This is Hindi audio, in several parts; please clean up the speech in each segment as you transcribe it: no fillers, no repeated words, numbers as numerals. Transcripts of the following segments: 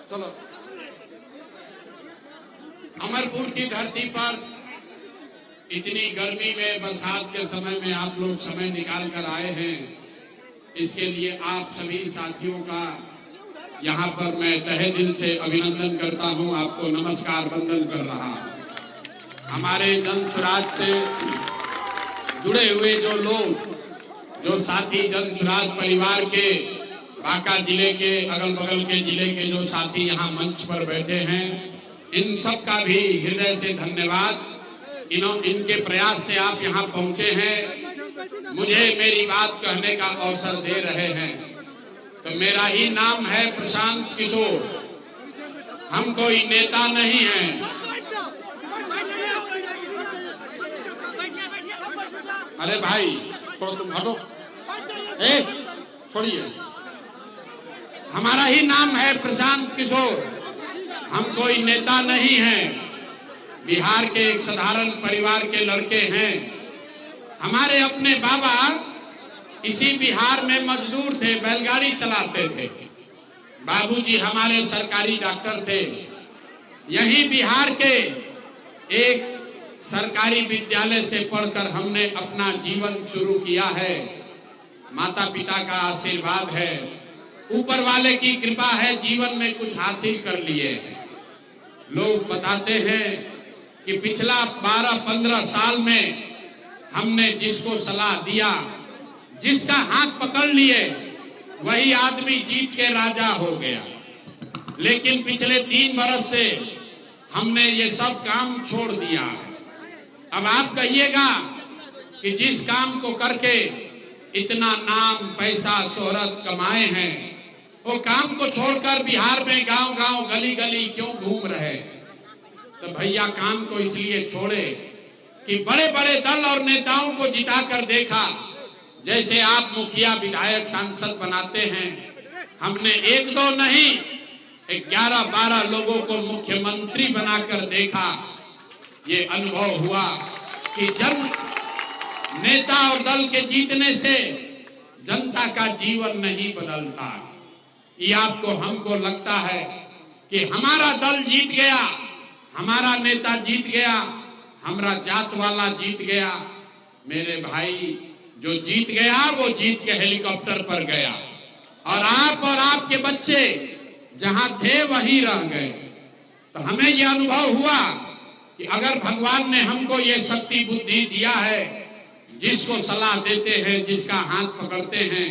चलो। अमरपुर की धरती पर इतनी गर्मी में, बरसात के समय में आप लोग समय निकाल कर आए हैं, इसके लिए आप सभी साथियों का यहाँ पर मैं तहे दिल से अभिनंदन करता हूँ, आपको नमस्कार वंदन कर रहा हूँ। हमारे जन स्वराज से जुड़े हुए जो लोग, जो साथी जन स्वराज परिवार के, बांका जिले के, अगल बगल के जिले के जो साथी यहाँ मंच पर बैठे हैं, इन सब का भी हृदय से धन्यवाद। इनके प्रयास से आप यहाँ पहुंचे हैं, मुझे मेरी बात कहने का अवसर दे रहे हैं। तो मेरा ही नाम है प्रशांत किशोर, हम कोई नेता नहीं हैं। अरे भाई छोड़ो, तुम हटो, छोड़िए। हमारा ही नाम है प्रशांत किशोर, हम कोई नेता नहीं हैं। बिहार के एक साधारण परिवार के लड़के हैं। हमारे अपने बाबा इसी बिहार में मजदूर थे, बैलगाड़ी चलाते थे। बाबूजी हमारे सरकारी डॉक्टर थे। यही बिहार के एक सरकारी विद्यालय से पढ़कर हमने अपना जीवन शुरू किया है। माता पिता का आशीर्वाद है, ऊपर वाले की कृपा है, जीवन में कुछ हासिल कर लिए। लोग बताते हैं कि पिछला 12-15 साल में हमने जिसको सलाह दिया, जिसका हाथ पकड़ लिए, वही आदमी जीत के राजा हो गया। लेकिन पिछले 3 बरस से हमने ये सब काम छोड़ दिया है। अब आप कहिएगा कि जिस काम को करके इतना नाम, पैसा, शोहरत कमाए हैं, वो काम को छोड़कर बिहार में गांव-गांव, गली-गली क्यों घूम रहे? तो भैया काम को इसलिए छोड़े कि बड़े बड़े दल और नेताओं को जिताकर देखा। जैसे आप मुखिया, विधायक, सांसद बनाते हैं, हमने 1-2 नहीं 11-12 लोगों को मुख्यमंत्री बनाकर देखा। ये अनुभव हुआ कि जब नेता और दल के जीतने से जनता का जीवन नहीं बदलता। ये आपको, हमको लगता है कि हमारा दल जीत गया, हमारा नेता जीत गया, हमारा जात वाला जीत गया। मेरे भाई, जो जीत गया वो जीत के हेलीकॉप्टर पर गया, और आप और आपके बच्चे जहां थे वहीं रह गए। तो हमें यह अनुभव हुआ कि अगर भगवान ने हमको ये शक्ति बुद्धि दिया है, जिसको सलाह देते हैं, जिसका हाथ पकड़ते हैं,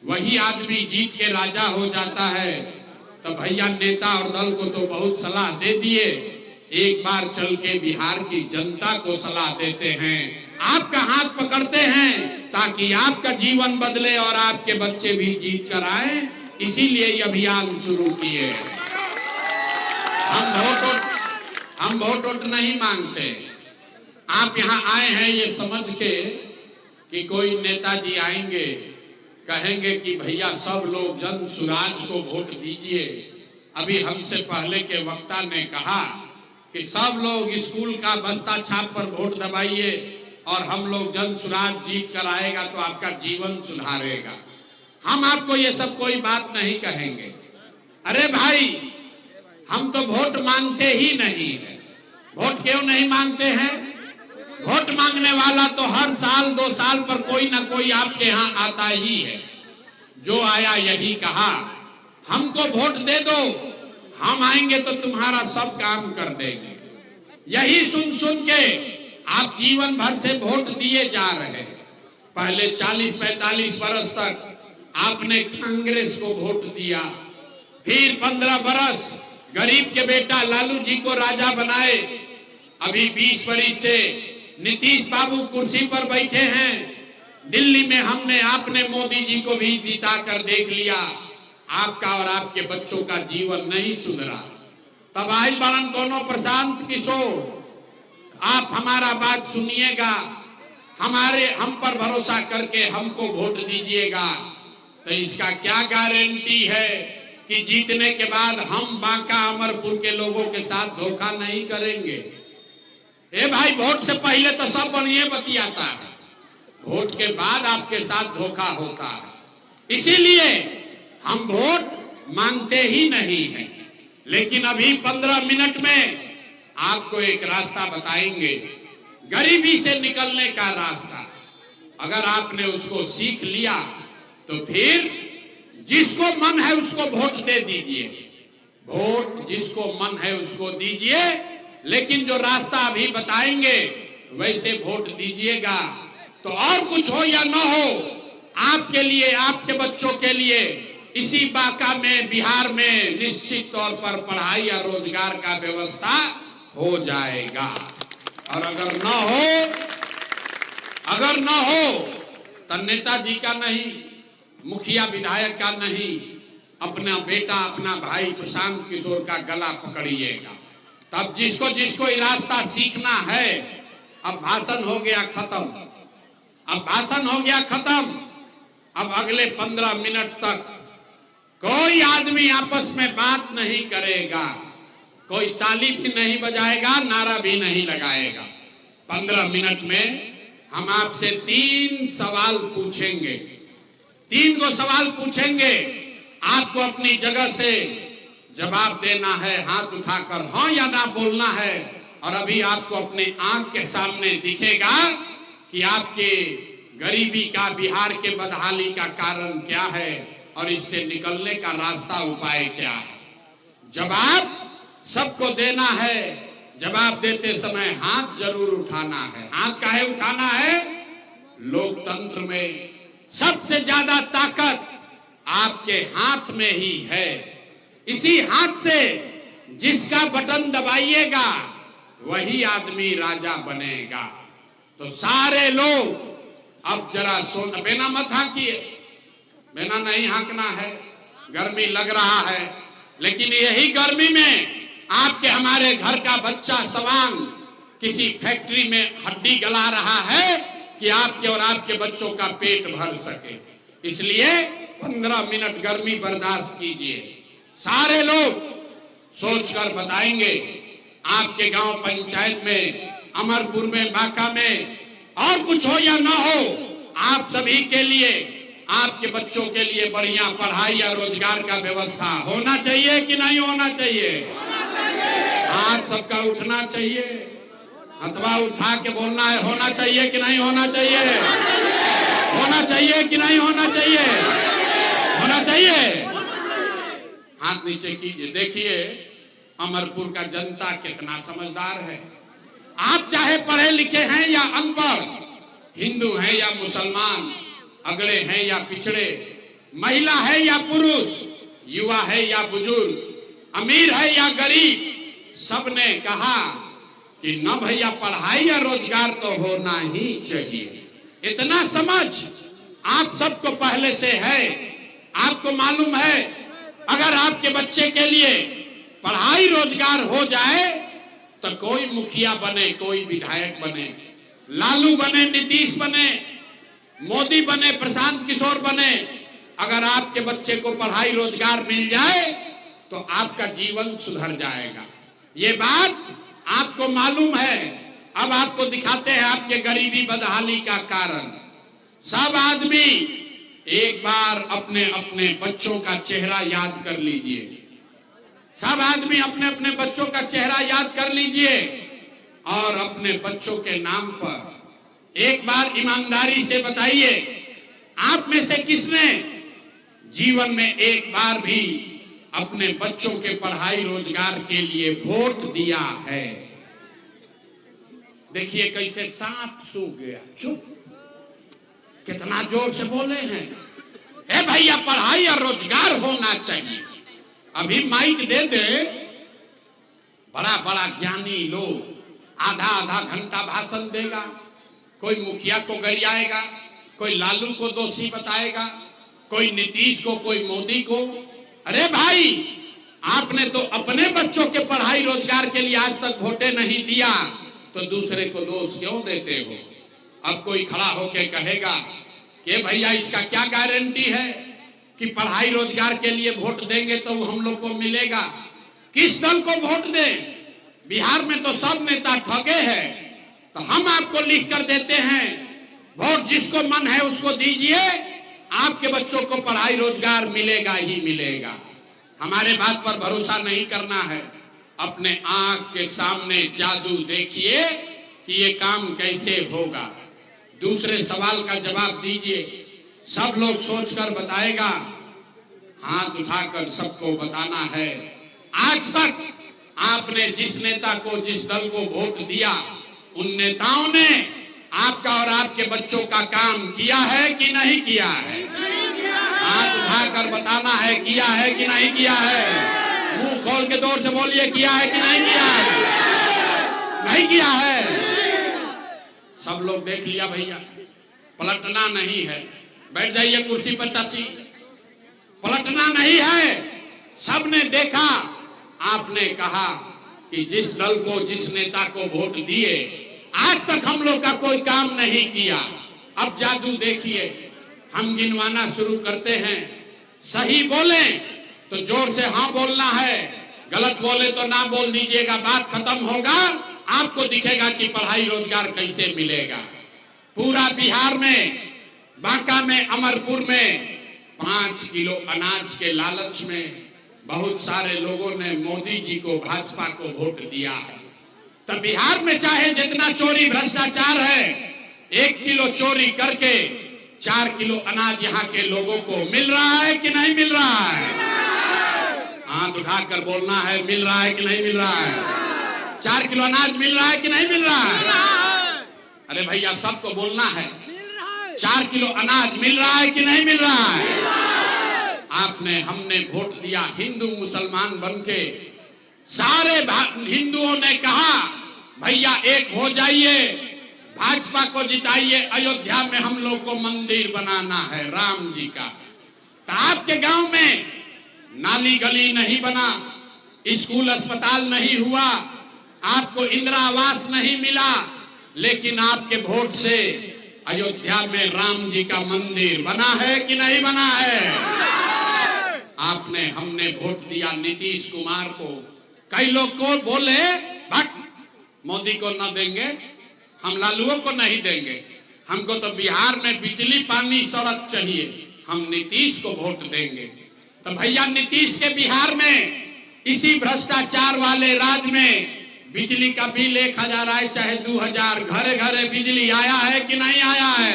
वही आदमी जीत के राजा हो जाता है। तो भैया नेता और दल को तो बहुत सलाह दे दिए, एक बार चल के बिहार की जनता को सलाह देते हैं, आपका हाथ पकड़ते हैं, ताकि आपका जीवन बदले और आपके बच्चे भी जीत कर आए। इसीलिए ये अभियान शुरू किए। हम वोट नहीं मांगते। आप यहाँ आए हैं ये समझ के कि कोई नेताजी आएंगे, कहेंगे कि भैया सब लोग जन स्वराज को वोट दीजिए। अभी हमसे पहले के वक्ता ने कहा कि सब लोग स्कूल का बस्ता छाप पर वोट दबाइए और हम लोग जन स्वराज जीत कर आएगा तो आपका जीवन सुधारेगा। हम आपको ये सब कोई बात नहीं कहेंगे। अरे भाई, हम तो वोट मांगते ही नहीं है। वोट क्यों नहीं मांगते हैं? वोट मांगने वाला तो हर साल 2 साल पर कोई ना कोई आपके यहाँ आता ही है। जो आया यही कहा, हमको वोट दे दो, हम आएंगे तो तुम्हारा सब काम कर देंगे। यही सुन सुन के आप जीवन भर से वोट दिए जा रहे हैं। पहले 40-45 बरस तक आपने कांग्रेस को वोट दिया, फिर 15 बरस गरीब के बेटा लालू जी को राजा बनाए। अभी 20 बरस से नीतीश बाबू कुर्सी पर बैठे हैं। दिल्ली में हमने, आपने मोदी जी को भी जिता कर देख लिया। आपका और आपके बच्चों का जीवन नहीं सुधरा। तब आज बालन कोनो प्रशांत किशोर, आप हमारा बात सुनिएगा, हम पर भरोसा करके हमको वोट दीजिएगा। तो इसका क्या गारंटी है कि जीतने के बाद हम बांका अमरपुर के लोगों के साथ धोखा नहीं करेंगे? ए भाई, वोट से पहले तो सब बढ़िया बतियाता है, वोट के बाद आपके साथ धोखा होता है। इसीलिए हम वोट मांगते ही नहीं हैं। लेकिन अभी 15 मिनट में आपको एक रास्ता बताएंगे, गरीबी से निकलने का रास्ता। अगर आपने उसको सीख लिया तो फिर जिसको मन है उसको वोट दे दीजिए, वोट जिसको मन है उसको दीजिए, लेकिन जो रास्ता अभी बताएंगे वैसे वोट दीजिएगा। तो और कुछ हो या न हो, आपके लिए, आपके बच्चों के लिए इसी बांका में, बिहार में निश्चित तौर पर पढ़ाई या रोजगार का व्यवस्था हो जाएगा। और अगर न हो तो नेताजी का नहीं, मुखिया विधायक का नहीं, अपना बेटा, अपना भाई प्रशांत किशोर का गला पकड़िएगा। तब जिसको जिसको ये रास्ता सीखना है, अब भाषण हो गया खत्म, अब भाषण हो गया खत्म। अब अगले 15 मिनट तक कोई आदमी आपस में बात नहीं करेगा, कोई ताली भी नहीं बजाएगा, नारा भी नहीं लगाएगा। 15 मिनट में हम आपसे 3 सवाल पूछेंगे, 3 को सवाल पूछेंगे। आपको अपनी जगह से जवाब देना है, हाथ उठाकर हाँ या ना बोलना है। और अभी आपको अपने आंख के सामने दिखेगा कि आपके गरीबी का, बिहार के बदहाली का कारण क्या है और इससे निकलने का रास्ता, उपाय क्या है। जवाब सबको देना है। जवाब देते समय हाथ जरूर उठाना है। हाथ काहे उठाना है? लोकतंत्र में सबसे ज्यादा ताकत आपके हाथ में ही है। इसी हाथ से जिसका बटन दबाइएगा वही आदमी राजा बनेगा। तो सारे लोग अब जरा बेना मत हाँकिए, बेना नहीं हाँकना है, गर्मी लग रहा है। लेकिन यही गर्मी में आपके हमारे घर का बच्चा सवांग किसी फैक्ट्री में हड्डी गला रहा है कि आपके और आपके बच्चों का पेट भर सके। इसलिए 15 मिनट गर्मी बर्दाश्त कीजिए। सारे लोग सोचकर बताएंगे आपके गांव पंचायत में, अमरपुर में, बांका में, और कुछ हो या ना हो, आप सभी के लिए, आपके बच्चों के लिए बढ़िया पढ़ाई या रोजगार का व्यवस्था होना चाहिए कि नहीं होना चाहिए? हाथ सबका उठना चाहिए, हथवा उठा के बोलना है, होना चाहिए कि नहीं होना चाहिए? होना चाहिए कि नहीं होना चाहिए? होना चाहिए। हाथ नीचे कीजिए। देखिए अमरपुर का जनता कितना समझदार है। आप चाहे पढ़े लिखे हैं या अनपढ़, हिंदू हैं या मुसलमान, अगड़े हैं या पिछड़े, महिला है या पुरुष, युवा है या बुजुर्ग, अमीर है या गरीब, सबने कहा कि न भैया पढ़ाई या रोजगार तो होना ही चाहिए। इतना समझ आप सबको पहले से है। आपको मालूम है अगर आपके बच्चे के लिए पढ़ाई रोजगार हो जाए तो कोई मुखिया बने, कोई विधायक बने, लालू बने, नीतीश बने, मोदी बने, प्रशांत किशोर बने, अगर आपके बच्चे को पढ़ाई रोजगार मिल जाए तो आपका जीवन सुधर जाएगा। ये बात आपको मालूम है। अब आपको दिखाते हैं आपके गरीबी बदहाली का कारण। सब आदमी एक बार अपने अपने बच्चों का चेहरा याद कर लीजिए। सब आदमी अपने अपने बच्चों का चेहरा याद कर लीजिए और अपने बच्चों के नाम पर एक बार ईमानदारी से बताइए, आप में से किसने जीवन में एक बार भी अपने बच्चों के पढ़ाई रोजगार के लिए वोट दिया है? देखिए कैसे सांप सूख गया। चुप, कितना जोर से बोले हैं। ए भैया पढ़ाई और रोजगार होना चाहिए। अभी माइक दे दे, बड़ा बड़ा ज्ञानी लोग आधा आधा घंटा भाषण देगा, कोई मुखिया को गरियाएगा, कोई लालू को दोषी बताएगा, कोई नीतीश को, कोई मोदी को। अरे भाई आपने तो अपने बच्चों के पढ़ाई रोजगार के लिए आज तक वोटे नहीं दिया तो दूसरे को दोष क्यों देते हो? अब कोई खड़ा होके कहेगा कि भैया इसका क्या गारंटी है कि पढ़ाई रोजगार के लिए वोट देंगे तो हम लोग को मिलेगा? किस दल को वोट दें? बिहार में तो सब नेता ठगे हैं। तो हम आपको लिख कर देते हैं, वोट जिसको मन है उसको दीजिए, आपके बच्चों को पढ़ाई रोजगार मिलेगा ही मिलेगा। हमारे बात पर भरोसा नहीं करना है, अपने आंख के सामने जादू देखिए कि ये काम कैसे होगा। दूसरे सवाल का जवाब दीजिए, सब लोग सोचकर बताएगा, हाथ उठाकर सबको बताना है। आज तक आपने जिस नेता को, जिस दल को वोट दिया, उन नेताओं ने आपका और आपके बच्चों का काम किया है कि नहीं किया है? हाथ उठाकर बताना है, किया है कि नहीं किया है? मुंह खोल के जोर से बोलिए, किया है कि नहीं किया है? नहीं किया है। सब लोग देख लिया भैया, पलटना नहीं है। बैठ जाइए कुर्सी पर चाची, पलटना नहीं है। सबने देखा, आपने कहा कि जिस दल को, जिस नेता को वोट दिए, आज तक हम लोग का कोई काम नहीं किया। अब जादू देखिए, हम गिनवाना शुरू करते हैं। सही बोले तो जोर से हाँ बोलना है, गलत बोले तो ना बोल दीजिएगा। बात खत्म होगा, आपको दिखेगा कि पढ़ाई रोजगार कैसे मिलेगा। पूरा बिहार में, बांका में, अमरपुर में 5 किलो अनाज के लालच में बहुत सारे लोगों ने मोदी जी को, भाजपा को वोट दिया है। तो बिहार में चाहे जितना चोरी भ्रष्टाचार है, 1 किलो चोरी करके 4 किलो अनाज यहाँ के लोगों को मिल रहा है कि नहीं मिल रहा है? हाथ उठाकर बोलना है, मिल रहा है कि नहीं मिल रहा है? 4 किलो अनाज मिल रहा है कि नहीं मिल रहा है? अरे भैया सबको बोलना है, 4 किलो अनाज मिल रहा है कि नहीं मिल रहा है? आपने, हमने वोट दिया हिंदू मुसलमान बनके। सारे हिंदुओं ने कहा भैया एक हो जाइए, भाजपा को जिताइए, अयोध्या में हम लोग को मंदिर बनाना है राम जी का। तो आपके गांव में नाली गली नहीं बना, स्कूल अस्पताल नहीं हुआ, आपको इंदिरा आवास नहीं मिला, लेकिन आपके वोट से अयोध्या में राम जी का मंदिर बना है कि नहीं बना है? आपने, हमने वोट दिया नीतीश कुमार को। कई लोग को बोले भक्त मोदी को न देंगे, हम लालुओं को नहीं देंगे, हमको तो बिहार में बिजली, पानी, सड़क चाहिए, हम नीतीश को वोट देंगे। तो भैया नीतीश के बिहार में, इसी भ्रष्टाचार वाले राज्य में बिजली का बिल 1000 आए चाहे 2000, घरे घरे बिजली आया है कि नहीं आया है?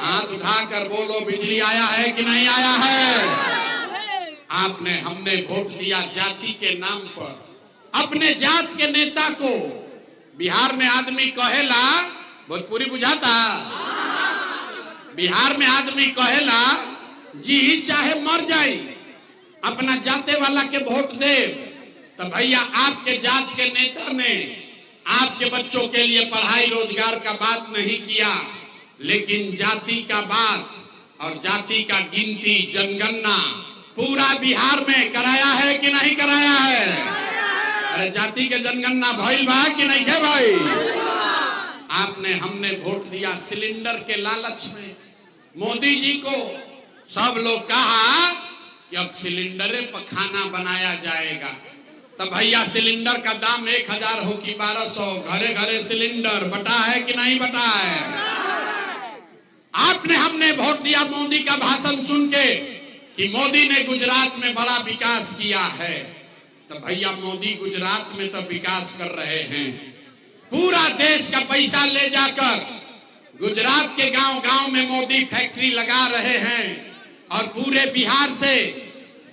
हाथ उठाकर बोलो, बिजली आया है कि नहीं आया है? आपने, हमने वोट दिया जाति के नाम पर, अपने जात के नेता को। बिहार में आदमी कहेला, भोजपुरी बुझाता, बिहार में आदमी कहेला जी चाहे मर जाए, अपना जाते वाला के वोट दे। तो भैया आपके जात के नेता ने आपके बच्चों के लिए पढ़ाई रोजगार का बात नहीं किया, लेकिन जाति का बात और जाति का गिनती, जनगणना पूरा बिहार में कराया है कि नहीं कराया है? अरे जाति के जनगणना भइल बा कि नहीं है भाई? आपने, हमने वोट दिया सिलेंडर के लालच में। मोदी जी को सब लोग कहा कि अब सिलेंडर पर खाना बनाया जाएगा। तो भैया सिलेंडर का दाम 1000 हो कि 1200, घरे घरे सिलेंडर बटा है कि नहीं बटा है? आपने, हमने वोट दिया मोदी का भाषण सुन के कि मोदी ने गुजरात में बड़ा विकास किया है। तो भैया मोदी गुजरात में तो विकास कर रहे हैं, पूरा देश का पैसा ले जाकर गुजरात के गांव गांव में मोदी फैक्ट्री लगा रहे हैं, और पूरे बिहार से,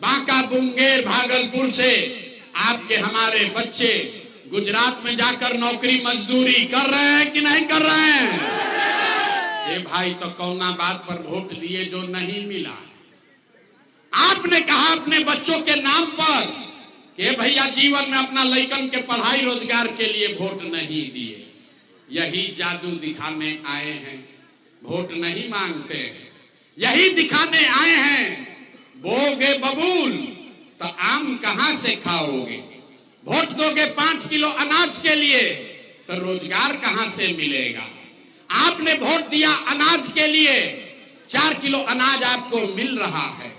बांका, मुंगेर, भागलपुर से आपके, हमारे बच्चे गुजरात में जाकर नौकरी मजदूरी कर रहे हैं कि नहीं कर रहे हैं? ये भाई तो कौना बात पर वोट दिए जो नहीं मिला। आपने कहा अपने बच्चों के नाम पर कि भैया जीवन में अपना लइकन के पढ़ाई रोजगार के लिए वोट नहीं दिए। यही जादू दिखाने आए हैं, वोट नहीं मांगते हैं, यही दिखाने आए हैं। बोगे बबूल तो आम कहां से खाओगे? वोट दोगे 5 किलो अनाज के लिए तो रोजगार कहां से मिलेगा? आपने वोट दिया अनाज के लिए, 4 किलो अनाज आपको मिल रहा है।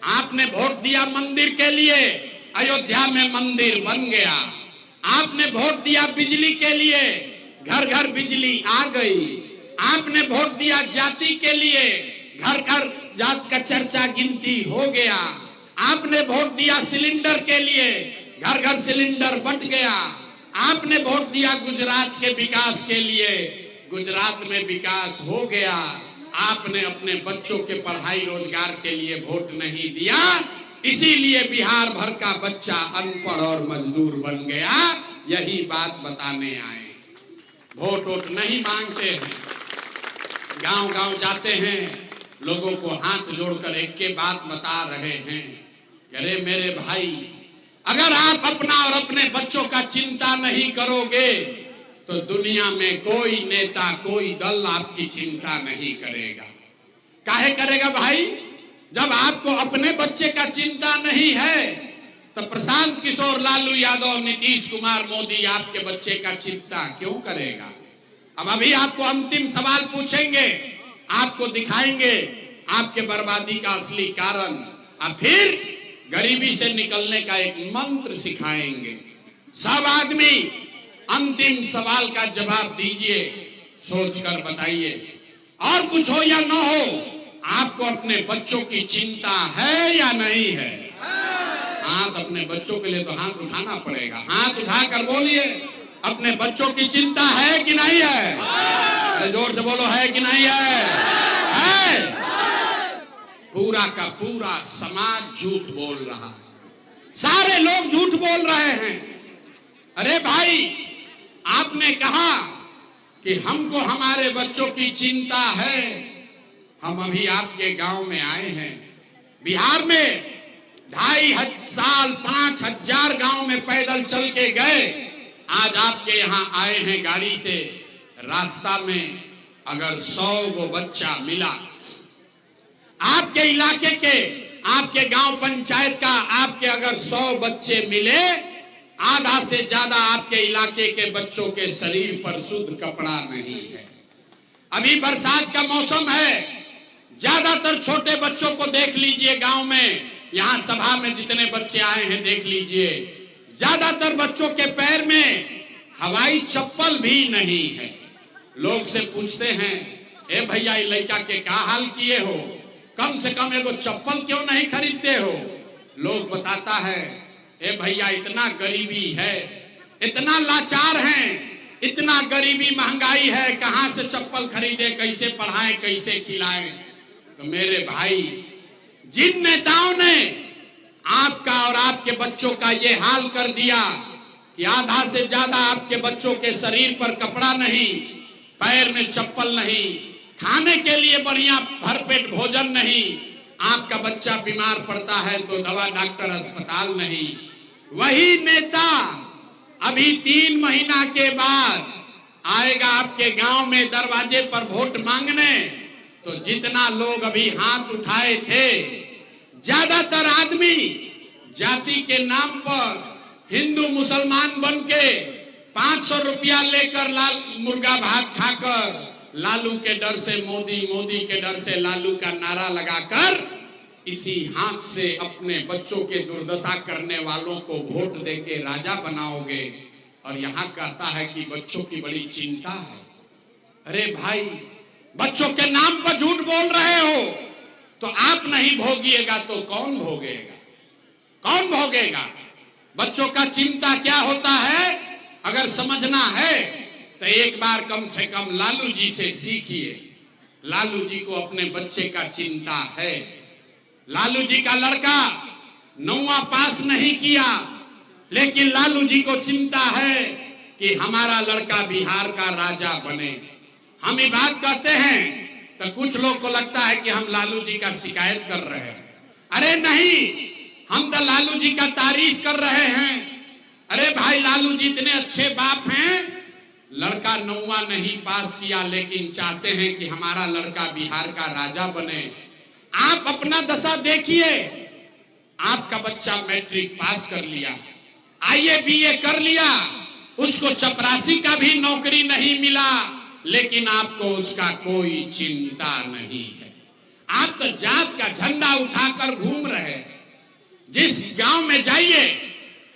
आपने वोट दिया मंदिर के लिए, अयोध्या में मंदिर बन गया। आपने वोट दिया बिजली के लिए, घर घर बिजली आ गई। आपने वोट दिया जाति के लिए, घर घर जात का चर्चा गिनती हो गया। आपने वोट दिया सिलेंडर के लिए, घर घर सिलेंडर बंट गया। आपने वोट दिया गुजरात के विकास के लिए, गुजरात में विकास हो गया। आपने अपने बच्चों के पढ़ाई रोजगार के लिए वोट नहीं दिया, इसीलिए बिहार भर का बच्चा अनपढ़ और मजदूर बन गया। यही बात बताने आए। वोट वोट नहीं मांगते हैं, गांव गांव जाते हैं, लोगों को हाथ जोड़कर एक के बात बता रहे हैं। अरे मेरे भाई, अगर आप अपना और अपने बच्चों का चिंता नहीं करोगे तो दुनिया में कोई नेता, कोई दल आपकी चिंता नहीं करेगा। काहे करेगा भाई? जब आपको अपने बच्चे का चिंता नहीं है तो प्रशांत किशोर, लालू यादव, नीतीश कुमार, मोदी आपके बच्चे का चिंता क्यों करेगा? अब अभी आपको अंतिम सवाल पूछेंगे, आपको दिखाएंगे आपके बर्बादी का असली कारण, और फिर गरीबी से निकलने का एक मंत्र सिखाएंगे। सब आदमी अंतिम सवाल का जवाब दीजिए, सोचकर बताइए। और कुछ हो या ना हो, आपको अपने बच्चों की चिंता है या नहीं है? हाथ, अपने बच्चों के लिए तो हाथ उठाना पड़ेगा। हाथ उठाकर बोलिए, अपने बच्चों की चिंता है कि नहीं है? अरे जोर से बोलो, है कि नहीं है? है। पूरा का पूरा समाज झूठ बोल रहा है, सारे लोग झूठ बोल रहे हैं। अरे भाई, आपने कहा कि हमको हमारे बच्चों की चिंता है। हम अभी आपके गांव में आए हैं। बिहार में 2.5 साल 5,000 गांव में पैदल चल के गए, आज आपके यहां आए हैं गाड़ी से। रास्ता में अगर 100 गो बच्चा मिला, आपके इलाके के, आपके गांव पंचायत का, आपके अगर 100 बच्चे मिले, आधा से ज्यादा आपके इलाके के बच्चों के शरीर पर शुद्ध कपड़ा नहीं है। अभी बरसात का मौसम है, ज्यादातर छोटे बच्चों को देख लीजिए गांव में। यहां सभा में जितने बच्चे आए हैं देख लीजिए, ज्यादातर बच्चों के पैर में हवाई चप्पल भी नहीं है। लोग से पूछते हैं, ए भैया, ये लड़का के क्या हाल किए हो, कम से कम एगो चप्पल क्यों नहीं खरीदते हो? लोग बताता है, ए भैया, इतना गरीबी है, इतना लाचार हैं, इतना गरीबी महंगाई है, कहां से चप्पल खरीदे, कैसे पढ़ाएं, कैसे खिलाएं? तो मेरे भाई, जिन नेताओं ने आपका और आपके बच्चों का ये हाल कर दिया कि आधा से ज्यादा आपके बच्चों के शरीर पर कपड़ा नहीं, पैर में चप्पल नहीं, खाने के लिए बढ़िया भरपेट भोजन नहीं, आपका बच्चा बीमार पड़ता है तो दवा डॉक्टर अस्पताल नहीं, वही नेता अभी 3 महीना के बाद आएगा आपके गांव में दरवाजे पर वोट मांगने। तो जितना लोग अभी हाथ उठाए थे, ज्यादातर आदमी जाति के नाम पर हिंदू मुसलमान बन के 500 रुपया लेकर मुर्गा भात खाकर, लालू के डर से मोदी, मोदी के डर से लालू का नारा लगाकर, इसी हाथ से अपने बच्चों के दुर्दशा करने वालों को वोट देके राजा बनाओगे, और यहाँ कहता है कि बच्चों की बड़ी चिंता है। अरे भाई, बच्चों के नाम पर झूठ बोल रहे हो तो आप नहीं भोगिएगा तो कौन भोगेगा? कौन भोगेगा? बच्चों का चिंता क्या होता है अगर समझना है तो एक बार कम से कम लालू जी से सीखिए। लालू जी को अपने बच्चे का चिंता है। लालू जी का लड़का 9वां पास नहीं किया, लेकिन लालू जी को चिंता है कि हमारा लड़का बिहार का राजा बने। हम ये बात कहते हैं तो कुछ लोग को लगता है कि हम लालू जी का शिकायत कर रहे हैं। अरे नहीं, हम तो लालू जी का तारीफ कर रहे हैं। अरे भाई, लालू जी इतने अच्छे बाप हैं, लड़का 9वां नहीं पास किया लेकिन चाहते हैं कि हमारा लड़का बिहार का राजा बने। आप अपना दशा देखिए, आपका बच्चा मैट्रिक पास कर लिया, IAS BA कर लिया, उसको चपरासी का भी नौकरी नहीं मिला, लेकिन आपको उसका कोई चिंता नहीं है। आप तो जात का झंडा उठाकर घूम रहे हैं। जिस गांव में जाइए,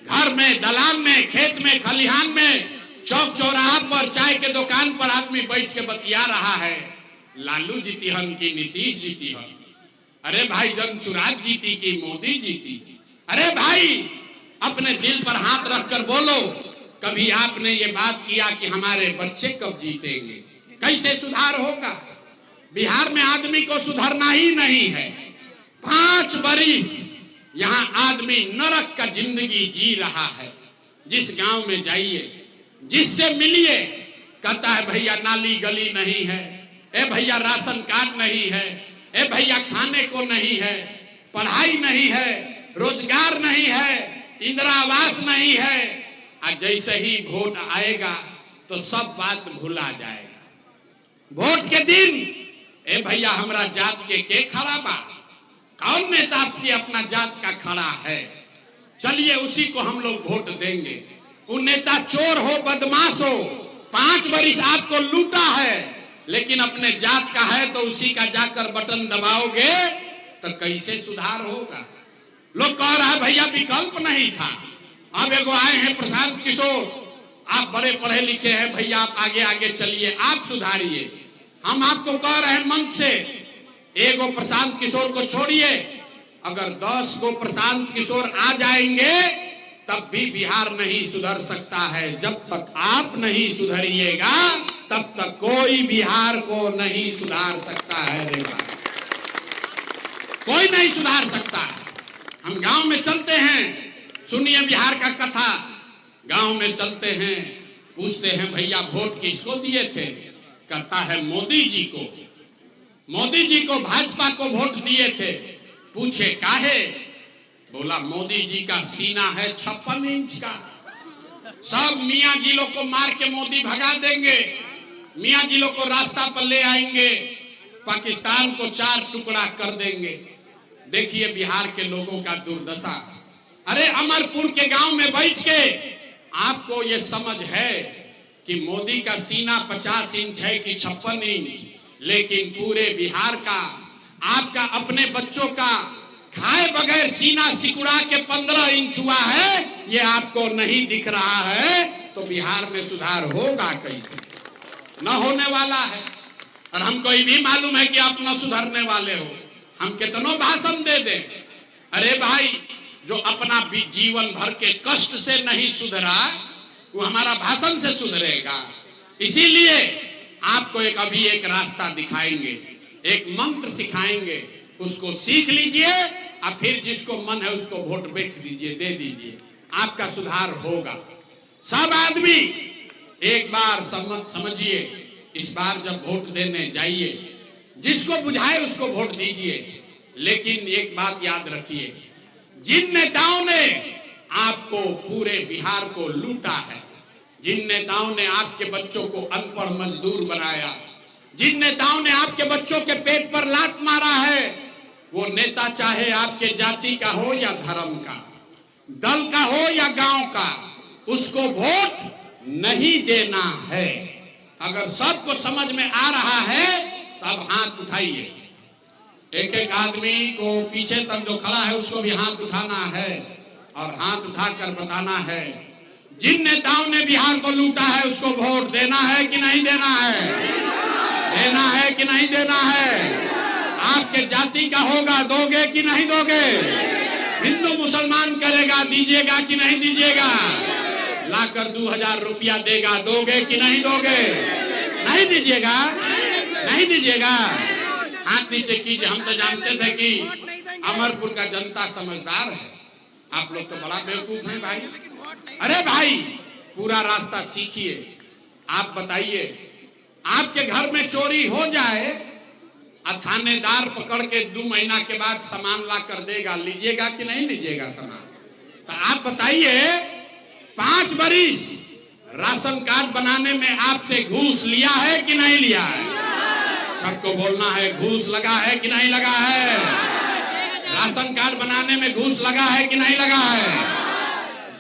घर में, दलान में, खेत में, खलिहान में, चौक चौराहा पर, चाय के दुकान पर आदमी बैठ के बतिया रहा है, लालू जीती हन की नीतीश जीती हन। अरे भाई जन सुराज जीती कि मोदी जीती? अरे भाई अपने दिल पर हाथ रखकर बोलो, कभी आपने ये बात किया कि हमारे बच्चे कब जीतेंगे? कैसे सुधार होगा? बिहार में आदमी को सुधरना ही नहीं है। 5 बरिस यहाँ आदमी नरक का जिंदगी जी रहा है। जिस गांव में जाइए, जिससे मिलिए, कहता है भैया नाली गली नहीं है, ए भैया राशन कार्ड नहीं है, ए भैया खाने को नहीं है, पढ़ाई नहीं है, रोजगार नहीं है, इंदिरा आवास नहीं है। और जैसे ही वोट आएगा तो सब बात भुला जाएगा। वोट के दिन ए भैया हमरा जात के खड़ा बा? कौन नेता आपकी अपना जात का खड़ा है? चलिए उसी को हम लोग वोट देंगे। वो नेता चोर हो, बदमाश हो, 5 बरिस आपको लूटा है, लेकिन अपने जात का है तो उसी का जाकर बटन दबाओगे तो कैसे सुधार होगा? लोग कह रहा है भैया विकल्प नहीं था। अब एगो आए हैं प्रशांत किशोर, आप बड़े पढ़े लिखे हैं भैया, आप आगे आगे चलिए, आप सुधारिए। हम आपको कह रहे हैं मंच से, एगो प्रशांत किशोर को छोड़िए, अगर 10 को प्रशांत किशोर आ जाएंगे तब भी बिहार नहीं सुधर सकता है। जब तक आप नहीं सुधरिएगा तब तक कोई बिहार को नहीं सुधार सकता है। रे भाई, कोई नहीं सुधार सकता। हम गांव में चलते हैं, सुनिए बिहार का कथा। गांव में चलते हैं, पूछते हैं भैया वोट किसको दिए थे? कहता है मोदी जी को। मोदी जी को, भाजपा को वोट दिए थे। पूछे काहे? बोला मोदी जी का सीना है 56 इंच का, सब मियाँ गिलों को मार के मोदी भगा देंगे, मियाँ गिलों को रास्ता पर ले आएंगे, पाकिस्तान को 4 टुकड़ा कर देंगे। देखिए बिहार के लोगों का दुर्दशा। अरे अमरपुर के गांव में बैठ के आपको ये समझ है कि मोदी का सीना 50 इंच है कि 56 इंच, लेकिन पूरे बिहार का, आपका अपने बच्चों का खाए बगैर सीना सिकुड़ा के 15 इंच हुआ है, ये आपको नहीं दिख रहा है। तो बिहार में सुधार होगा कैसे? न होने वाला है। और हमको ये भी मालूम है कि आप न सुधरने वाले हो। हम कितनों भाषण दे दें, अरे भाई जो अपना जीवन भर के कष्ट से नहीं सुधरा वो हमारा भाषण से सुधरेगा। इसीलिए आपको अभी एक रास्ता दिखाएंगे, एक मंत्र सिखाएंगे, उसको सीख लीजिए और फिर जिसको मन है उसको वोट बेच दीजिए, दे दीजिए, आपका सुधार होगा। सब आदमी एक बार समझिए, इस बार जब वोट देने जाइए, जिसको बुझाए उसको वोट दीजिए, लेकिन एक बात याद रखिए, जिन नेताओं ने आपको पूरे बिहार को लूटा है, जिन नेताओं ने आपके बच्चों को अनपढ़ मजदूर बनाया, जिन नेताओं ने आपके बच्चों के पेट पर लात मारा है, वो नेता चाहे आपके जाति का हो या धर्म का, दल का हो या गांव का, उसको वोट नहीं देना है। अगर सबको समझ में आ रहा है तब हाथ उठाइए। एक एक आदमी को पीछे तक जो खड़ा है उसको भी हाथ उठाना है और हाथ उठाकर बताना है, जिन नेताओं ने बिहार को लूटा है उसको वोट देना है कि नहीं देना है? देना है कि नहीं देना है? आपके जाति का होगा, दोगे कि नहीं दोगे? हिंदू मुसलमान करेगा, दीजिएगा कि नहीं दीजिएगा? लाकर 2000 रुपया देगा, दोगे कि नहीं दोगे? नहीं दीजिएगा? नहीं दीजिएगा? हाथ नीचे कीजिए। हम तो जानते थे कि अमरपुर का जनता समझदार है, आप लोग तो बड़ा बेवकूफ हैं भाई। अरे भाई पूरा रास्ता सीखिए। आप बताइए, आपके घर में चोरी हो जाए और थानेदार पकड़ के 2 महीना के बाद सामान ला कर देगा, लीजिएगा कि नहीं लीजिएगा सामान? तो आप बताइए, 5 बरिस राशन कार्ड बनाने में आपसे घूस लिया है कि नहीं लिया है? सबको बोलना है, घूस लगा है कि नहीं लगा है? राशन कार्ड बनाने में घूस लगा है कि नहीं लगा है?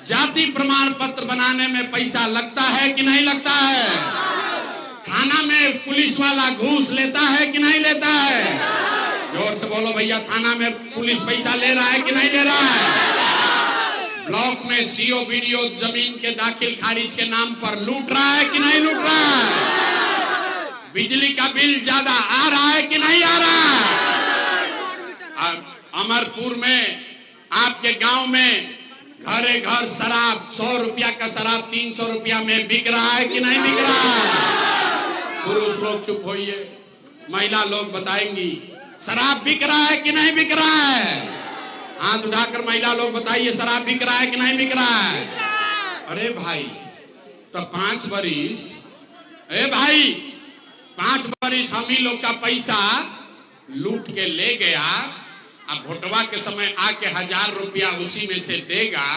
जाति प्रमाण पत्र बनाने में पैसा लगता है कि नहीं लगता है? थाना में पुलिस वाला घूस लेता है कि नहीं लेता है? जोर से बोलो भैया, थाना में पुलिस पैसा ले रहा है कि नहीं ले रहा है? ब्लॉक में सीओ वीडियो जमीन के दाखिल खारिज के नाम पर लूट रहा है कि नहीं लूट रहा है? बिजली का बिल ज्यादा आ रहा है कि नहीं आ रहा है? अमरपुर में आपके गांव में घरे घर शराब 100 रुपया का शराब 300 रुपया में बिक रहा है कि नहीं बिक रहा है? पुरुष लोग चुप होइए, महिला लोग बताएंगी शराब बिक रहा है कि नहीं बिक रहा है? हाथ उठाकर महिला लोग बताइए शराब बिक रहा है कि नहीं बिक रहा है? अरे भाई तो 5 बरिस, अरे भाई 5 बरिस हम ही लोग का पैसा लूट के ले गया, अब भोटवा के समय आके 1000 रुपया उसी में से देगा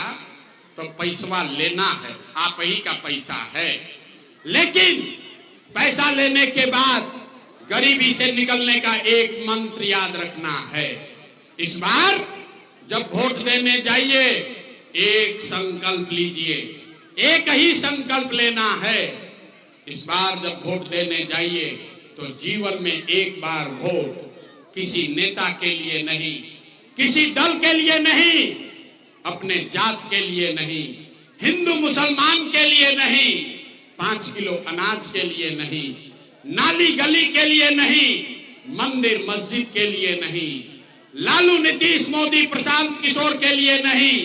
तो पैसा लेना है, आप ही का पैसा है। लेकिन पैसा लेने के बाद गरीबी से निकलने का एक मंत्र याद रखना है। इस बार जब वोट देने जाइए एक संकल्प लीजिए, एक ही संकल्प लेना है। इस बार जब वोट देने जाइए तो जीवन में एक बार वोट किसी नेता के लिए नहीं, किसी दल के लिए नहीं, अपने जात के लिए नहीं, हिंदू मुसलमान के लिए नहीं, 5 किलो अनाज के लिए नहीं, नाली गली के लिए नहीं, मंदिर मस्जिद के लिए नहीं, लालू नीतीश मोदी प्रशांत किशोर के लिए नहीं,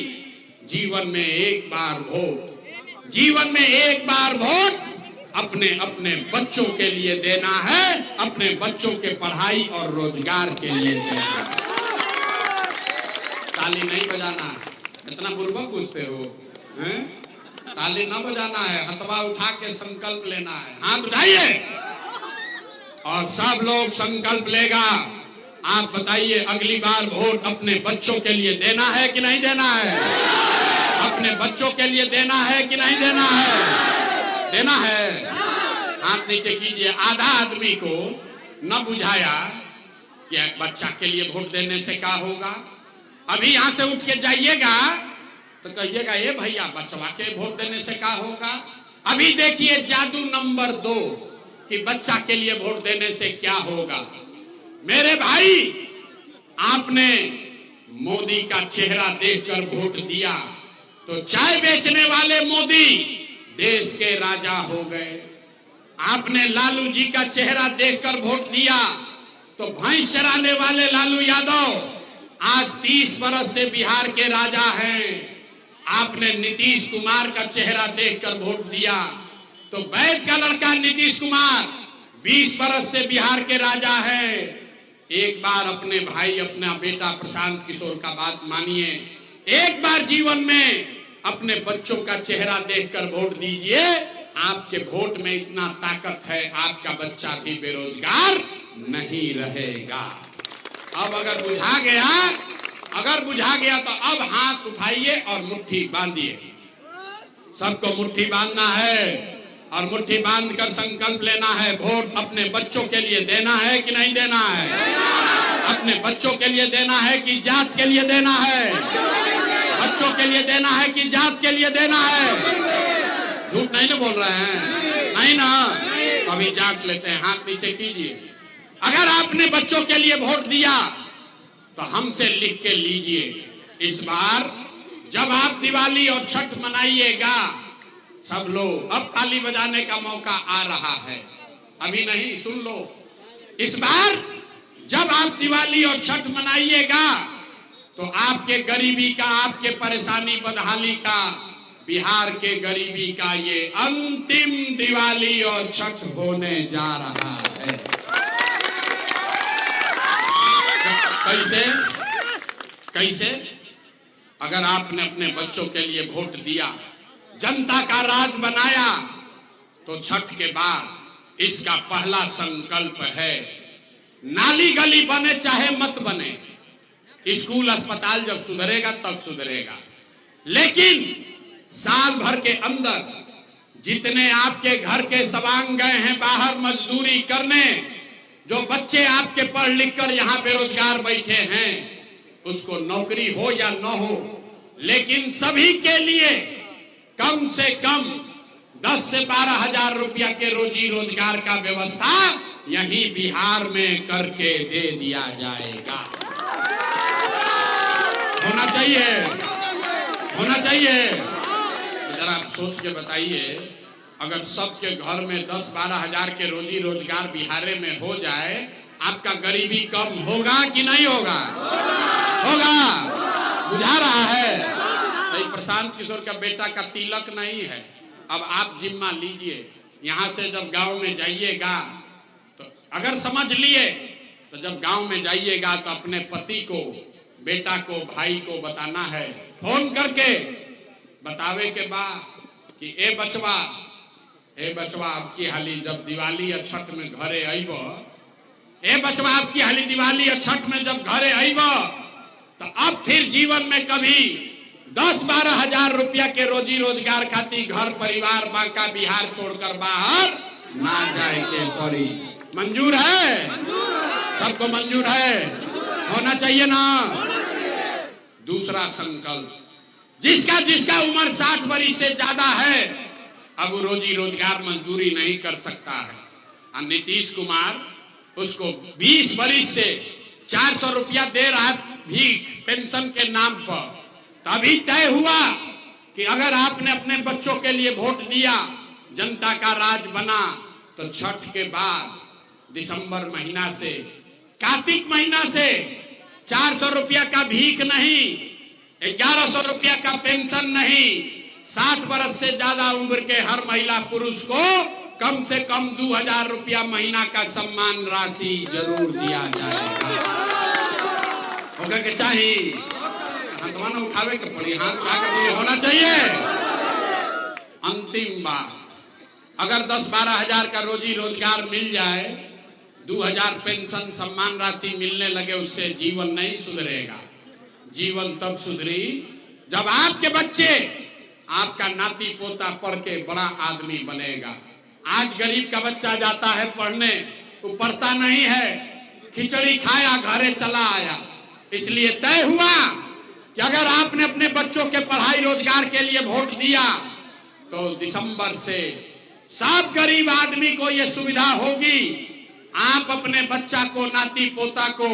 जीवन में एक बार वोट, जीवन में एक बार वोट अपने अपने बच्चों के लिए देना है, अपने बच्चों के पढ़ाई और रोजगार के लिए देना है। ताली नहीं बजाना, इतना बुर्बक पूछते हो हैं? ताली ना बजाना है, हथवा उठा के संकल्प लेना है। हाथ उठाइए और सब लोग संकल्प लेगा। आप बताइए अगली बार वोट अपने बच्चों के लिए देना है कि नहीं देना है? अपने बच्चों के लिए देना है कि नहीं देना है? देना है। हाथ नीचे कीजिए। आधा आदमी को न बुझाया कि बच्चा के लिए वोट देने से क्या होगा। अभी यहां से उठ के जाइएगा तो कहिएगा ये भैया बच्चा के वोट देने से क्या होगा। अभी देखिए जादू नंबर 2 कि बच्चा के लिए वोट देने से क्या होगा। मेरे भाई, आपने मोदी का चेहरा देखकर वोट दिया तो चाय बेचने वाले मोदी देश के राजा हो गए। आपने लालू जी का चेहरा देखकर वोट दिया तो भैंस चराने वाले लालू यादव आज 30 वर्ष से बिहार के राजा हैं। आपने नीतीश कुमार का चेहरा देखकर वोट दिया तो वैद का लड़का नीतीश कुमार 20 वर्ष से बिहार के राजा हैं। एक बार अपने भाई, अपना बेटा प्रशांत किशोर का बात मानिए। एक बार जीवन में अपने बच्चों का चेहरा देखकर वोट दीजिए। आपके वोट में इतना ताकत है, आपका बच्चा भी बेरोजगार नहीं रहेगा। अब अगर बुझा गया तो अब हाथ उठाइए और मुट्ठी बांधिए। सबको मुट्ठी बांधना है और मुट्ठी बांधकर संकल्प लेना है। वोट अपने बच्चों के लिए देना है कि नहीं देना है? अपने बच्चों के लिए देना है कि जात के लिए देना है? बच्चों के लिए देना है कि जात के लिए देना है? झूठ नहीं ना बोल रहे हैं? नहीं ना? तो अभी जांच लेते हैं। हाथ नीचे कीजिए। अगर आपने बच्चों के लिए वोट दिया तो हमसे लिख के लीजिए। इस बार जब आप दिवाली और छठ मनाइएगा, सब लोग, अब ताली बजाने का मौका आ रहा है, अभी नहीं, सुन लो। इस बार जब आप दिवाली और छठ मनाइएगा तो आपके गरीबी का, आपके परेशानी बदहाली का, बिहार के गरीबी का ये अंतिम दिवाली और छठ होने जा रहा है। कैसे? कैसे? अगर आपने अपने बच्चों के लिए वोट दिया, जनता का राज बनाया, तो छठ के बाद इसका पहला संकल्प है, नाली गली बने चाहे मत बने, स्कूल अस्पताल जब सुधरेगा तब सुधरेगा, लेकिन साल भर के अंदर जितने आपके घर के सवांग गए हैं बाहर मजदूरी करने, जो बच्चे आपके पढ़ लिख कर यहाँ बेरोजगार बैठे हैं, उसको नौकरी हो या न हो, लेकिन सभी के लिए कम से कम 10 से 12 हजार रुपया के रोजी रोजगार का व्यवस्था यही बिहार में करके दे दिया जाएगा। होना चाहिए, होना चाहिए। जरा आप सोच के बताइए, अगर सबके घर में 10-12 हजार के रोजी रोजगार बिहार में हो जाए आपका गरीबी कम होगा कि नहीं होगा? होगा। बुझा रहा है? तो प्रशांत किशोर का बेटा का तिलक नहीं है। अब आप जिम्मा लीजिए, यहाँ से जब गांव में जाइएगा तो अगर समझ लिए तो जब गांव में जाइएगा तो अपने पति को, बेटा को, भाई को बताना है, फोन करके बतावे के बाद कि ए बचवा आपकी हाली जब दिवाली या छठ में घरे आइब, ए बचवा आपकी हाली दिवाली या छठ में जब घरे आइब तो अब फिर जीवन में कभी 10-12 हजार रुपया के रोजी रोजगार खातिर घर परिवार बांका बिहार छोड़कर बाहर ना जाए के पड़ी। मंजूर है? सबको मंजूर है? होना चाहिए ना? दूसरा संकल्प, जिसका उम्र 60 वर्ष से ज्यादा है अब वो रोजी रोजगार मजदूरी नहीं कर सकता है। और नीतीश कुमार उसको 20 वर्ष से 400 रुपया दे रहा है भीख पेंशन के नाम पर। तभी तय हुआ कि अगर आपने अपने बच्चों के लिए वोट दिया, जनता का राज बना, तो छठ के बाद दिसंबर महीना से, कार्तिक महीना से 400 रुपया का भीख नहीं, 1100 रुपया का पेंशन नहीं, 60 वर्ष से ज्यादा उम्र के हर महिला पुरुष को कम से कम 2000 रुपया महीना का सम्मान राशि जरूर दिया जाएगा। होगा कि चाहिए? हाथ उठावे के पड़ी, हाथ उठाकर ये होना चाहिए। अंतिम बात, अगर 10-12 हजार का रोजी रोजगार मिल जाए, 2000 पेंशन सम्मान राशि मिलने लगे, उससे जीवन नहीं सुधरेगा। जीवन तब सुधरी जब आपके बच्चे, आपका नाती पोता पढ़ के बड़ा आदमी बनेगा। आज गरीब का बच्चा जाता है पढ़ने, वो पढ़ता नहीं है, खिचड़ी खाया घरे चला आया। इसलिए तय हुआ कि अगर आपने अपने बच्चों के पढ़ाई रोजगार के लिए वोट दिया तो दिसंबर से सब गरीब आदमी को यह सुविधा होगी, आप अपने बच्चा को, नाती पोता को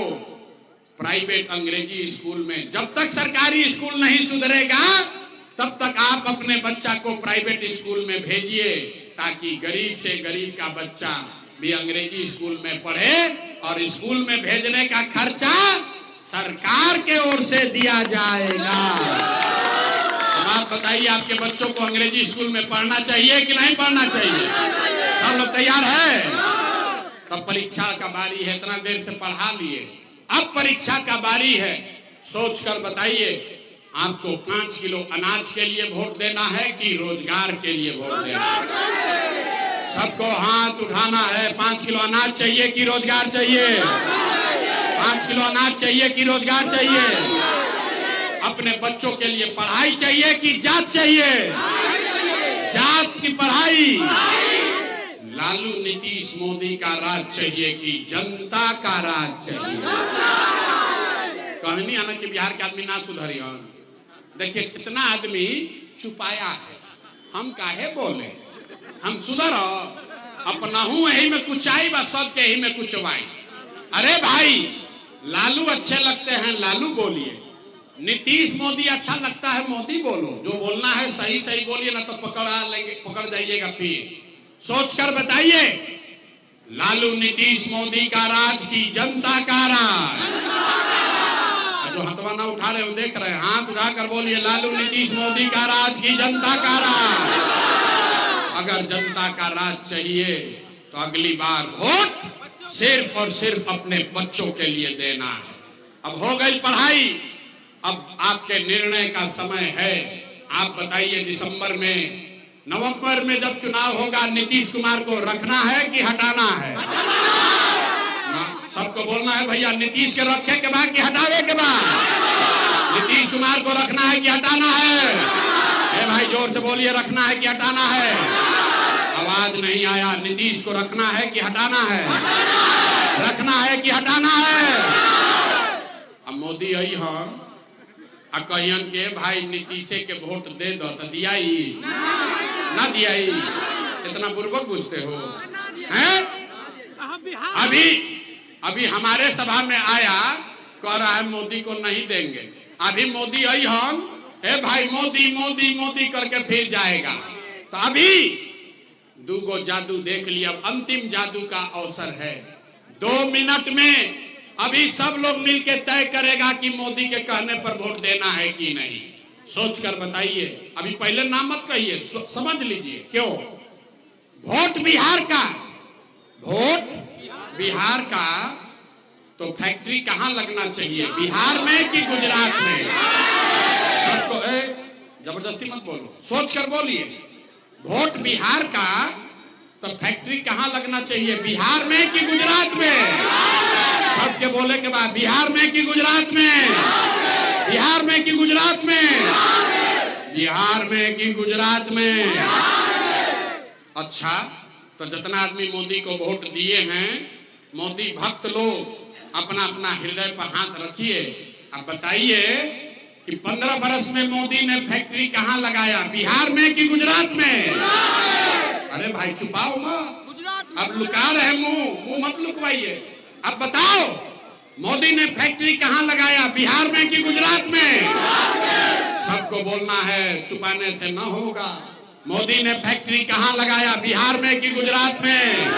प्राइवेट अंग्रेजी स्कूल में, जब तक सरकारी स्कूल नहीं सुधरेगा तब तक आप अपने बच्चा को प्राइवेट स्कूल में भेजिए, ताकि गरीब से गरीब का बच्चा भी अंग्रेजी स्कूल में पढ़े और स्कूल में भेजने का खर्चा सरकार के ओर से दिया जाएगा। तो आप बताइए, आपके बच्चों को अंग्रेजी स्कूल में पढ़ना चाहिए कि नहीं पढ़ना चाहिए? सब लोग तैयार है? तब परीक्षा का बारी है, इतना देर से पढ़ा लिए, अब परीक्षा का बारी है। सोच कर बताइए, आपको 5 किलो अनाज के लिए वोट देना है कि रोजगार के लिए वोट देना है? सबको हाथ उठाना है। 5 किलो अनाज चाहिए कि रोजगार चाहिए? 5 किलो अनाज चाहिए कि रोजगार चाहिए? अपने बच्चों के लिए पढ़ाई चाहिए कि जात चाहिए? जात की पढ़ाई। लालू नीतीश मोदी का राज चाहिए कि जनता का राज चाहिए? कहनी आना कि बिहार के आदमी ना सुधरी। देखिए कितना आदमी छुपाया है, हम काहे बोले, हम सुधर अपना हूं यही में कुछ आई बा, सबके यही में कुछ वाई। अरे भाई, लालू अच्छे लगते हैं लालू बोलिए, नीतीश मोदी अच्छा लगता है मोदी बोलो, जो बोलना है सही सही बोलिए, ना तो पकड़ जाइएगा। फिर सोच कर बताइए, लालू नीतीश मोदी का राज की जनता का राज? जो हथवा ना उठा रहे हो देख रहे हैं, हाथ उठाकर बोलिए, लालू नीतीश मोदी का राज की जनता का राज। अगर जनता का राज चाहिए तो अगली बार वोट सिर्फ और सिर्फ अपने बच्चों के लिए देना है। अब हो गई पढ़ाई, अब आपके निर्णय का समय है। आप बताइए, दिसंबर में, नवंबर में जब चुनाव होगा, नीतीश कुमार को रखना है कि हटाना है? सबको बोलना है भैया, नीतीश के रखे के बाद कि हटावे के बाद? नीतीश कुमार को रखना है कि हटाना है? ए भाई जोर से बोलिए, रखना है कि हटाना है? आवाज नहीं आया। नीतीश को रखना है कि हटाना है? रखना है कि हटाना है? अब मोदी आई हम कहियन के भाई नीतीशे के वोट दे दो, तो दियाई ना दियाई? इतना बुर्बक बुझते हो हैं? अभी हमारे सभा में आया, कह रहा है मोदी को नहीं देंगे। अभी मोदी आई हम, हे भाई मोदी मोदी मोदी करके फिर जाएगा। तो अभी दूगो जादू देख लिया, अंतिम जादू का अवसर है। 2 मिनट में अभी सब लोग मिलकर तय करेगा कि मोदी के कहने पर वोट देना है कि नहीं। सोच कर बताइए। अभी पहले नाम मत कहिए, समझ लीजिए क्यों। वोट बिहार का, वोट बिहार का, तो फैक्ट्री कहां लगना चाहिए, बिहार में कि गुजरात में? सबको जबरदस्ती मत बोलो, सोच कर बोलिए। वोट बिहार का, तो फैक्ट्री कहां लगना चाहिए, बिहार में कि गुजरात में? सबके बोले के बाद बिहार में कि गुजरात में? बिहार में कि गुजरात में? बिहार में कि गुजरात में? अच्छा, तो जितना आदमी मोदी को वोट दिए हैं, मोदी भक्त लोग अपना अपना हृदय पर हाथ रखिए। अब बताइए कि 15 बरस में मोदी ने फैक्ट्री कहां लगाया, बिहार में कि गुजरात में? अरे भाई छुपाओ मत, अब लुका रहे मुंह मत लुकवाइए। अब बताओ मोदी ने फैक्ट्री कहां लगाया, बिहार में कि गुजरात में? सबको बोलना है, छुपाने से न होगा। मोदी ने फैक्ट्री कहां लगाया, बिहार में कि गुजरात में?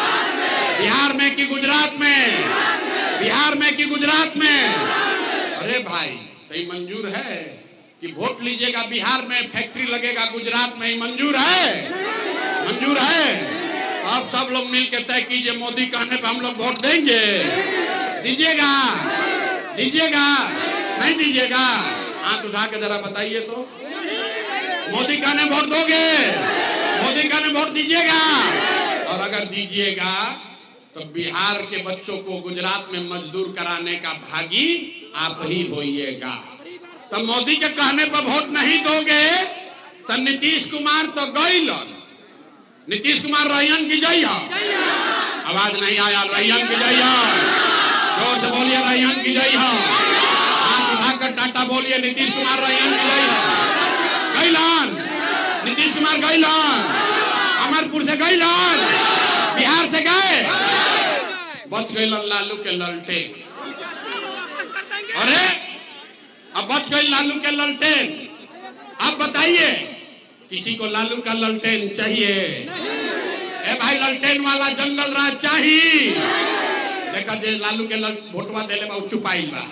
बिहार में कि गुजरात में? बिहार में कि गुजरात में? अरे भाई तो मंजूर है कि वोट लीजिएगा, बिहार में फैक्ट्री लगेगा, गुजरात में? ही मंजूर है? मंजूर है? आप सब लोग मिलकर तय कीजिए, मोदी कहने पे हम लोग वोट देंगे। दीजिएगा? दीजिएगा नहीं दीजिएगा? हाथ उठा के जरा बताइए तो। मोदी कहने वोट दोगे? मोदी कहने वोट दीजिएगा? और अगर दीजिएगा तो बिहार के बच्चों को गुजरात में मजदूर कराने का भागी आप ही होइएगा। तो मोदी के कहने पर वोट नहीं दोगे तो नीतीश कुमार तो गइलन। नीतीश कुमार रैयन की जय हो। आवाज नहीं आया, रैयन की जय हो। जोर से बोलिए, रैयन की जय हो। हाथ उठाकर टाटा बोलिए, नीतीश कुमार रैयन की जय हो। गइलन, नीतीश कुमार गइलन, अमरपुर से गइलन, बिहार से गए, बच गइलन लालू के ललटेन। अरे अब बच गई लालू के ललटेन। अब बताइए किसी को लालू का ललटेन चाहिए? ए भाई ललटेन वाला जंगल राज चाहिए। देखा जे लालू के वोटवा देले बा चुपाई बा,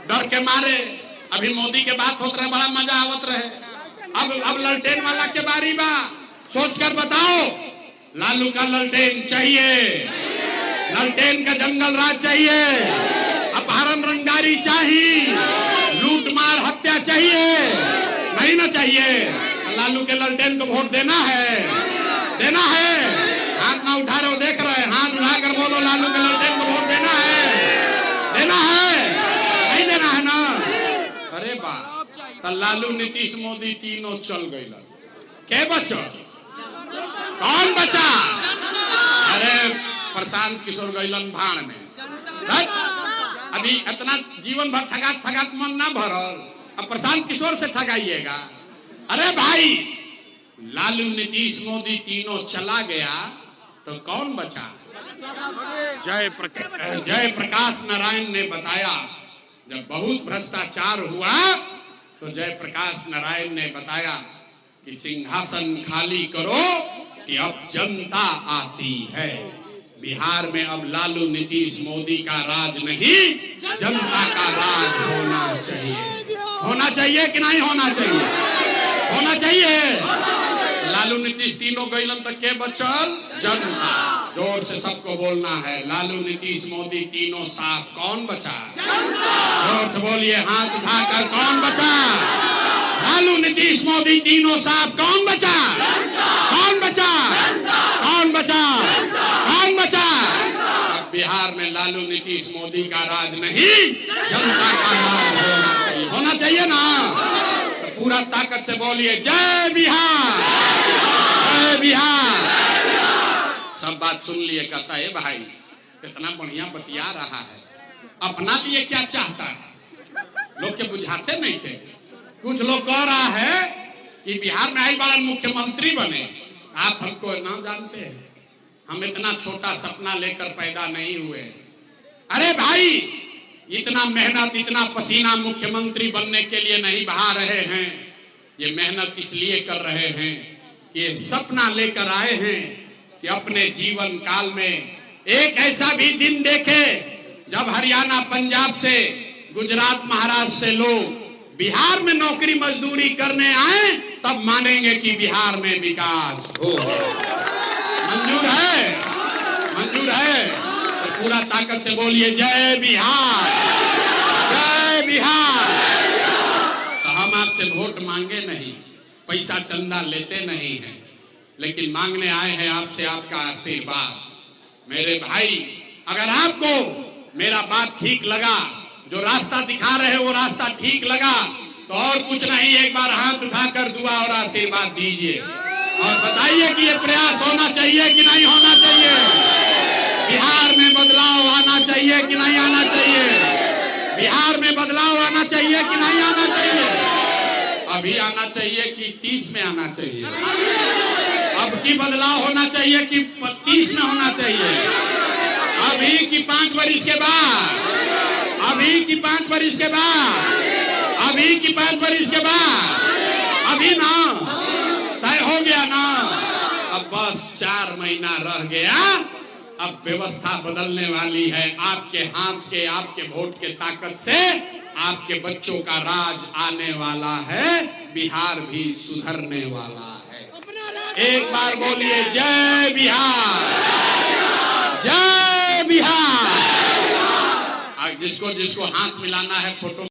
डर के मारे। अभी मोदी के बात होत रहे, बड़ा मजा आवत रहे। अब ललटेन वाला के बारी बा। सोच कर बताओ, लालू का ललटेन चाहिए? ललटेन का जंगल राज चाहिए? अपहरण रंगारी चाहिए? लूट मार हत्या चाहिए? नहीं ना चाहिए? लालू के ललटेन को वोट देना है? देना है? हाथ ना उठा रहे हो, देख रहे हैं, हाथ उठाकर बोलो, लालू के ललटेन को वोट देना है? देना है? नहीं देना है ना? अरे बा, तो लालू नीतीश मोदी तीनों चल गए, के बचो? कौन बचा? अरे प्रशांत किशोर गइलन भाड़ में। अभी इतना जीवन भर ठगात मन ना भरल, अब प्रशांत किशोर से ठगाइएगा? अरे भाई लालू नीतीश मोदी तीनों चला गया तो कौन बचा? जय प्रकाश नारायण ने बताया, जब बहुत भ्रष्टाचार हुआ तो जय प्रकाश नारायण ने बताया कि सिंहासन खाली करो कि अब जनता आती है। बिहार में अब लालू नीतीश मोदी का राज नहीं, जनता का राज होना चाहिए। होना चाहिए कि नहीं होना चाहिए? होना चाहिए। लालू नीतीश तीनों गइलन तक के बचल? जनता। जोर से सबको बोलना है, लालू नीतीश मोदी तीनों साथ, कौन बचा? जोर से बोलिए, हाथ उठाकर, कौन बचा? लालू नीतीश मोदी तीनों साथ, कौन बचा? कौन बचा? कौन बचा? कौन बचा? अब बिहार में लालू नीतीश मोदी का राज नहीं, जनता का राज होना चाहिए। होना चाहिए ना? तो पूरा ताकत से बोलिए, जय बिहार, जय बिहार। सब बात सुन लिए। कहता है भाई कितना बढ़िया बतिया रहा है, अपना लिए क्या चाहता है? लोग के बुझाते नहीं थे। कुछ लोग कह रहा है कि बिहार में आई बड़ा मुख्यमंत्री बने। आप हमको ना जानते हैं, हम इतना छोटा सपना लेकर पैदा नहीं हुए। अरे भाई इतना मेहनत, इतना पसीना मुख्यमंत्री बनने के लिए नहीं बहा रहे हैं। ये मेहनत इसलिए कर रहे हैं कि ये सपना लेकर आए हैं कि अपने जीवन काल में एक ऐसा भी दिन देखे जब हरियाणा पंजाब से, गुजरात महाराष्ट्र से लोग बिहार में नौकरी मजदूरी करने आए, तब मानेंगे कि बिहार में विकास हो। मंजूर है? मंजूर है? तो पूरा ताकत से बोलिए जय बिहार, जय बिहार। तो हम आपसे वोट मांगे नहीं, पैसा चंदा लेते नहीं हैं, लेकिन मांगने आए हैं आपसे आपका आशीर्वाद। मेरे भाई, अगर आपको मेरा बात ठीक लगा, जो रास्ता दिखा रहे वो रास्ता ठीक लगा, तो और कुछ नहीं, एक बार हाथ उठाकर दुआ और आशीर्वाद दीजिए और बताइए कि ये प्रयास होना चाहिए कि नहीं होना चाहिए। बिहार में बदलाव आना चाहिए कि नहीं आना चाहिए। बिहार में बदलाव आना चाहिए कि नहीं आना चाहिए। अभी आना चाहिए कि 30 में आना चाहिए। अब की बदलाव होना चाहिए कि 30 में होना चाहिए। अभी की 5 वर्ष के बाद, अभी की 5 वर्ष के बाद, अभी की 5 वर्ष के बाद, अभी ना तय हो गया ना। अब बस 4 महीना रह गया। अब व्यवस्था बदलने वाली है। आपके हाथ के, आपके वोट के ताकत से आपके बच्चों का राज आने वाला है। बिहार भी सुधरने वाला है। एक बार बोलिए जय बिहार, जय बिहार। जिसको जिसको हाथ मिलाना है फोटो